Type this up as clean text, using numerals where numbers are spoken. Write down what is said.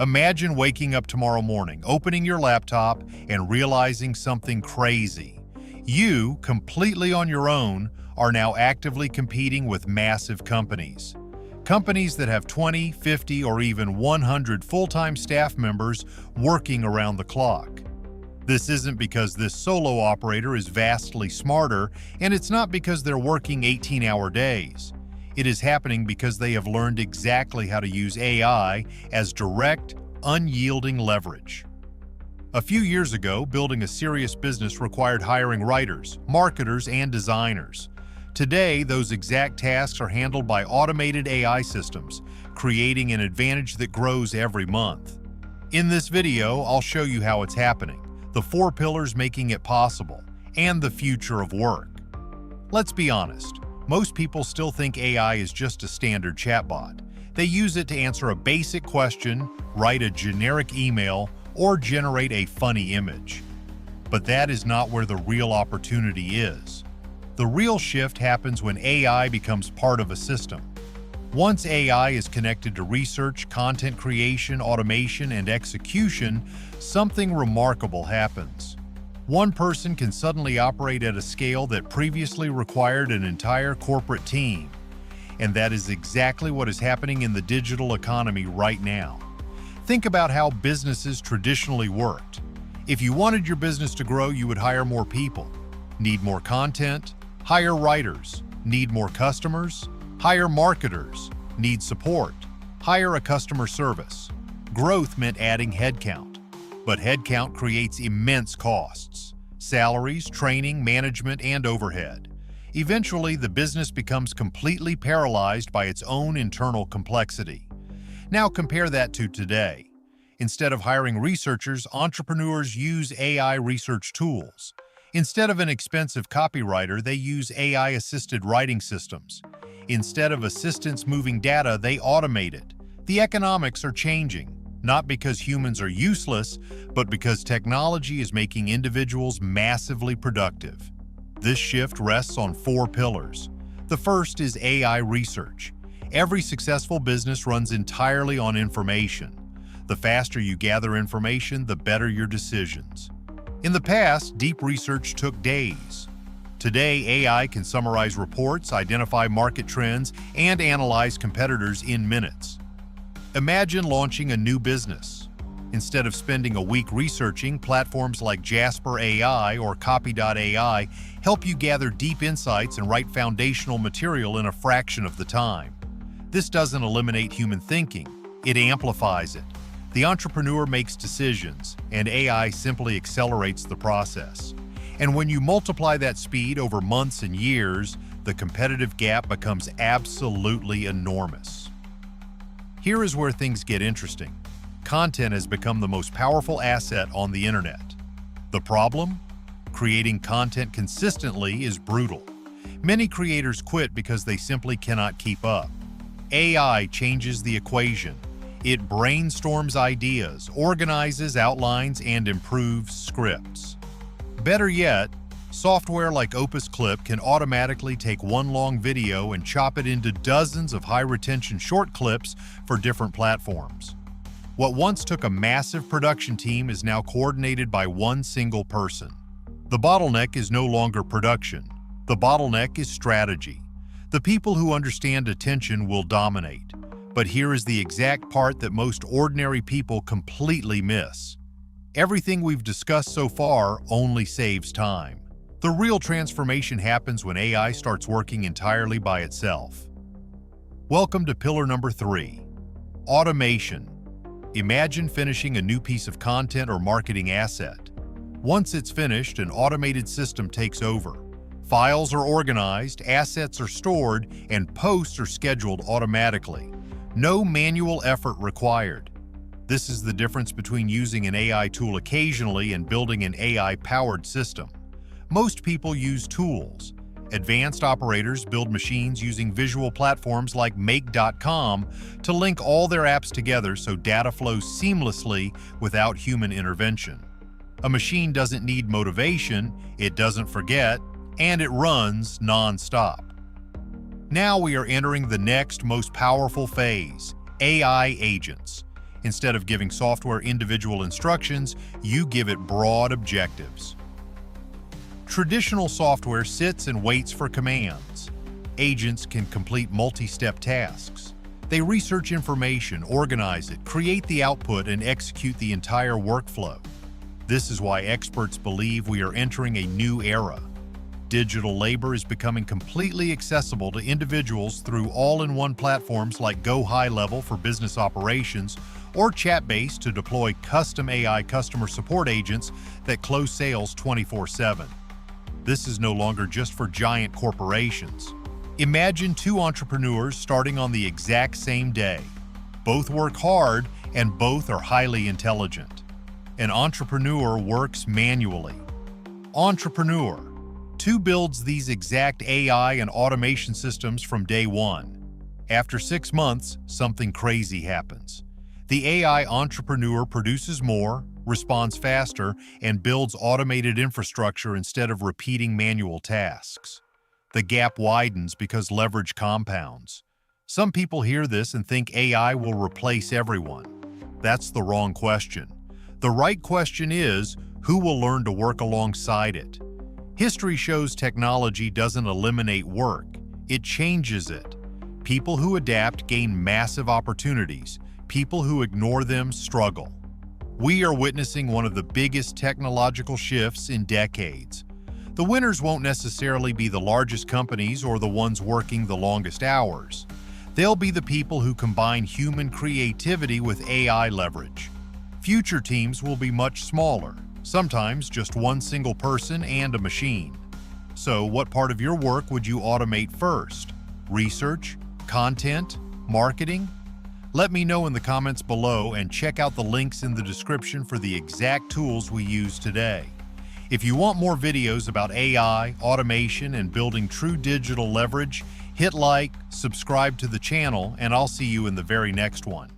Imagine waking up tomorrow morning, opening your laptop, and realizing something crazy. You, completely on your own, are now actively competing with massive companies. Companies that have 20, 50, or even 100 full-time staff members working around the clock. This isn't because this solo operator is vastly smarter, and it's not because they're working 18-hour days. It is happening because they have learned exactly how to use AI as direct, unyielding leverage. A few years ago, building a serious business required hiring writers, marketers, and designers. Today, those exact tasks are handled by automated AI systems, creating an advantage that grows every month. In this video, I'll show you how it's happening, the 4 pillars making it possible, and the future of work. Let's be honest. Most people still think AI is just a standard chatbot. They use it to answer a basic question, write a generic email, or generate a funny image. But that is not where the real opportunity is. The real shift happens when AI becomes part of a system. Once AI is connected to research, content creation, automation, and execution, something remarkable happens. One person can suddenly operate at a scale that previously required an entire corporate team. And that is exactly what is happening in the digital economy right now. Think about how businesses traditionally worked. If you wanted your business to grow, you would hire more people, need more content, hire writers, need more customers, hire marketers, need support, hire a customer service. Growth meant adding headcount. But headcount creates immense costs: salaries, training, management, and overhead. Eventually, the business becomes completely paralyzed by its own internal complexity. Now compare that to today. Instead of hiring researchers, entrepreneurs use AI research tools. Instead of an expensive copywriter, they use AI-assisted writing systems. Instead of assistants moving data, they automate it. The economics are changing. Not because humans are useless, but because technology is making individuals massively productive. This shift rests on 4 pillars. The first is AI research. Every successful business runs entirely on information. The faster you gather information, the better your decisions. In the past, deep research took days. Today, AI can summarize reports, identify market trends, and analyze competitors in minutes. Imagine launching a new business. Instead of spending a week researching, platforms like Jasper AI or Copy.ai help you gather deep insights and write foundational material in a fraction of the time. This doesn't eliminate human thinking, it amplifies it. The entrepreneur makes decisions, and AI simply accelerates the process. And when you multiply that speed over months and years, the competitive gap becomes absolutely enormous. Here is where things get interesting. Content has become the most powerful asset on the internet. The problem? Creating content consistently is brutal. Many creators quit because they simply cannot keep up. AI changes the equation. It brainstorms ideas, organizes outlines, and improves scripts. Better yet, software like Opus Clip can automatically take one long video and chop it into dozens of high-retention short clips for different platforms. What once took a massive production team is now coordinated by one single person. The bottleneck is no longer production. The bottleneck is strategy. The people who understand attention will dominate. But here is the exact part that most ordinary people completely miss. Everything we've discussed so far only saves time. The real transformation happens when AI starts working entirely by itself. Welcome to pillar number 3, automation. Imagine finishing a new piece of content or marketing asset. Once it's finished, an automated system takes over. Files are organized, assets are stored, and posts are scheduled automatically. No manual effort required. This is the difference between using an AI tool occasionally and building an AI-powered system. Most people use tools. Advanced operators build machines using visual platforms like Make.com to link all their apps together so data flows seamlessly without human intervention. A machine doesn't need motivation, it doesn't forget, and it runs non-stop. Now we are entering the next most powerful phase, AI agents. Instead of giving software individual instructions, you give it broad objectives. Traditional software sits and waits for commands. Agents can complete multi-step tasks. They research information, organize it, create the output, and execute the entire workflow. This is why experts believe we are entering a new era. Digital labor is becoming completely accessible to individuals through all-in-one platforms like Go High Level for business operations or Chatbase to deploy custom AI customer support agents that close sales 24/7. This is no longer just for giant corporations. Imagine two entrepreneurs starting on the exact same day. Both work hard and both are highly intelligent. An entrepreneur works manually. Entrepreneur. Two builds these exact AI and automation systems from day one. After 6 months, something crazy happens. The AI entrepreneur produces more, responds faster, and builds automated infrastructure instead of repeating manual tasks. The gap widens because leverage compounds. Some people hear this and think AI will replace everyone. That's the wrong question. The right question is, who will learn to work alongside it? History shows technology doesn't eliminate work, it changes it. People who adapt gain massive opportunities. People who ignore them struggle. We are witnessing one of the biggest technological shifts in decades. The winners won't necessarily be the largest companies or the ones working the longest hours. They'll be the people who combine human creativity with AI leverage. Future teams will be much smaller, sometimes just one single person and a machine. So, what part of your work would you automate first? Research? Content? Marketing? Let me know in the comments below and check out the links in the description for the exact tools we use today. If you want more videos about AI, automation, and building true digital leverage, hit like, subscribe to the channel, and I'll see you in the very next one.